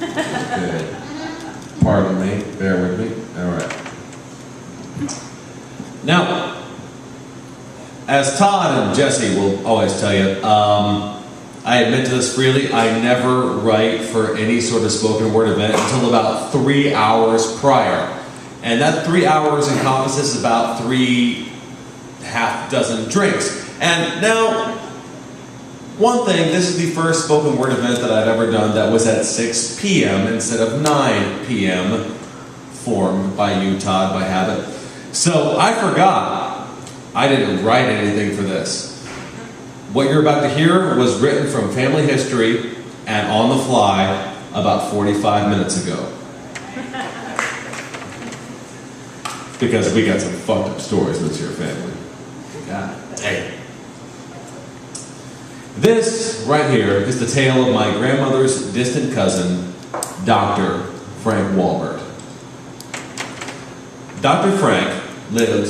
Good. Pardon me, bear with me. All right. Now, as Todd and Jesse will always tell you, I admit to this freely, I never write for any sort of spoken word event until about 3 hours prior. And that 3 hours encompasses about 3 half-dozen drinks. And now, one thing, this is the first spoken word event that I've ever done that was at 6 p.m. instead of 9 p.m. formed by you, Todd, by habit. So I forgot. I didn't write anything for this. What you're about to hear was written from family history and on the fly about 45 minutes ago. Because we got some fucked up stories with your family. God damn. This right here is the tale of my grandmother's distant cousin, Dr. Frank Walbert. Dr. Frank lived in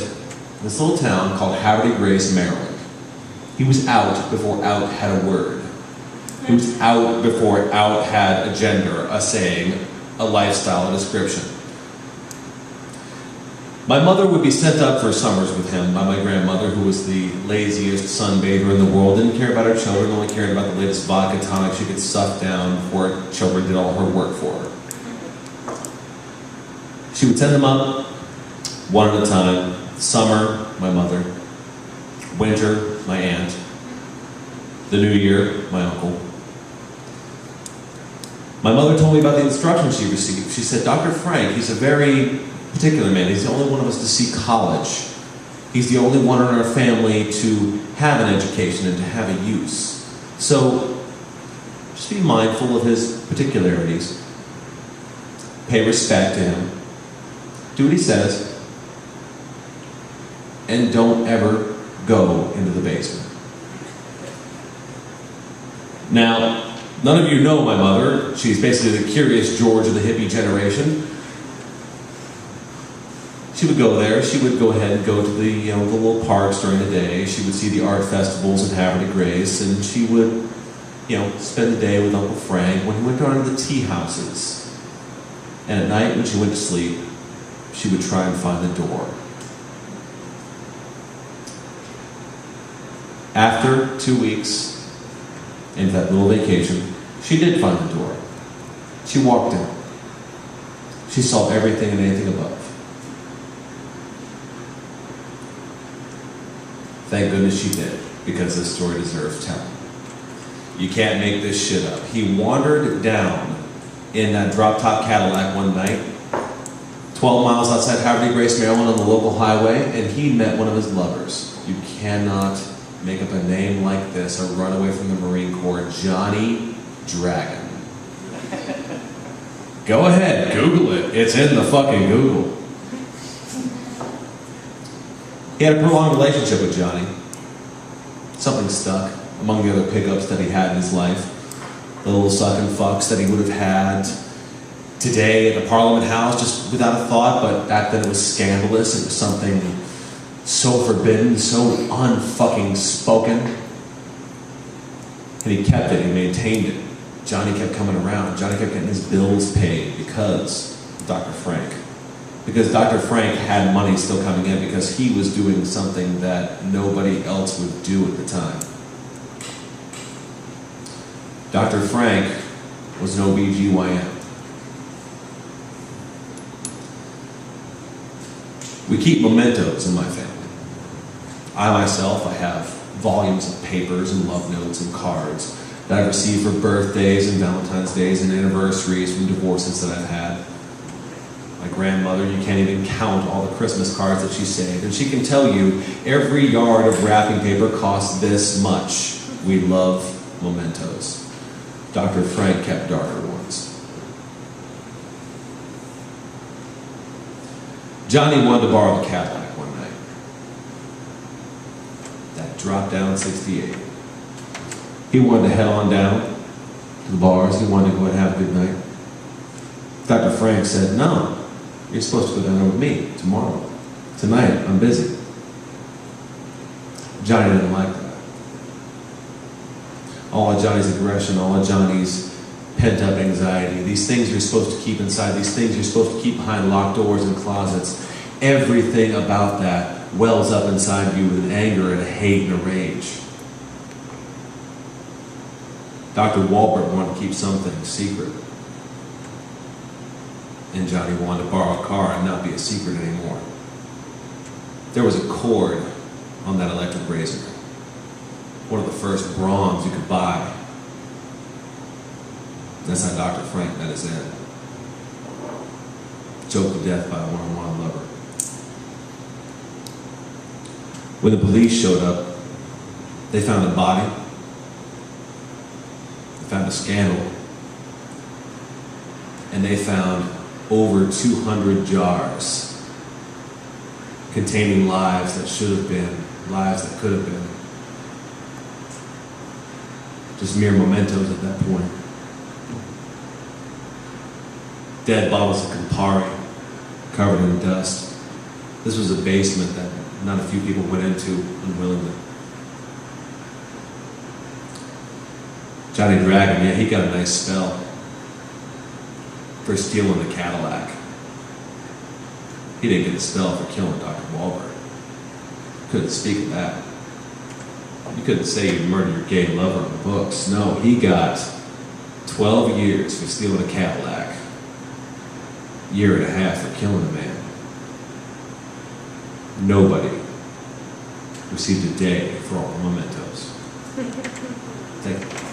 this little town called Haverty Grace, Maryland. He was out before out had a word. He was out before out had a gender, a saying, a lifestyle, a description. My mother would be sent up for summers with him by my grandmother, who was the laziest sunbather in the world, didn't care about her children, only cared about the latest vodka tonic she could suck down before her children did all her work for her. She would send them up, one at a time. Summer, my mother. Winter, my aunt. The new year, my uncle. My mother told me about the instructions she received. She said, Dr. Frank, he's a very particular man. He's the only one of us to see college. He's the only one in our family to have an education and to have a use. So, just be mindful of his particularities. Pay respect to him. Do what he says. And don't ever go into the basement. Now, none of you know my mother. She's basically the Curious George of the hippie generation. She would go there. She would go ahead and go to the little parks during the day. She would see the art festivals in Haverty Grace, and she would, spend the day with Uncle Frank when he went down to the tea houses. And at night, when she went to sleep, she would try and find the door. After 2 weeks into that little vacation, she did find the door. She walked in. She saw everything and anything above. Thank goodness she did, because this story deserves telling. You can't make this shit up. He wandered down in that drop-top Cadillac one night, 12 miles outside Haverty Grace, Maryland, on the local highway, and he met one of his lovers. You cannot make up a name like this or run away from the Marine Corps. Johnny Dragon. Go ahead, Google it. It's in the fucking Google. He had a prolonged relationship with Johnny. Something stuck among the other pickups that he had in his life. The little sucking fucks that he would have had today at the Parliament House, just without a thought, but back then it was scandalous. It was something so forbidden, so unfucking spoken. And he kept it, he maintained it. Johnny kept coming around. Johnny kept getting his bills paid because of Dr. Frank. Because Dr. Frank had money still coming in because he was doing something that nobody else would do at the time. Dr. Frank was an OBGYN. We keep mementos in my family. I myself, I have volumes of papers and love notes and cards that I've received for birthdays and Valentine's Days and anniversaries from divorces that I've had. My grandmother, you can't even count all the Christmas cards that she saved. And she can tell you, every yard of wrapping paper costs this much. We love mementos. Dr. Frank kept darker ones. Johnny wanted to borrow the Cadillac one night. That dropped down 68. He wanted to head on down to the bars. He wanted to go and have a good night. Dr. Frank said, no, you're supposed to go down there with me tomorrow. Tonight, I'm busy. Johnny didn't like that. All of Johnny's aggression, all of Johnny's pent-up anxiety, these things you're supposed to keep inside, these things you're supposed to keep behind locked doors and closets. Everything about that wells up inside of you with an anger and a hate and a rage. Dr. Wahlberg wanted to keep something secret. And Johnny wanted to borrow a car and not be a secret anymore. There was a cord on that electric razor. One of the first bronze you could buy. That's how Dr. Frank met his end. Choked to death by a one-on-one lover. When the police showed up, they found a body. They found a scandal. And they found over 200 jars containing lives that should have been, lives that could have been. Just mere mementos at that point. Dead bottles of Campari covered in dust. This was a basement that not a few people went into unwillingly. Johnny Dragon, yeah, he got a nice spell for stealing the Cadillac. He didn't get a spell for killing Dr. Wahlberg. Couldn't speak of that. You couldn't say you murdered your gay lover in the books. No, he got 12 years for stealing a Cadillac. A year and a half for killing a man. Nobody received a day for all the mementos. Thank you.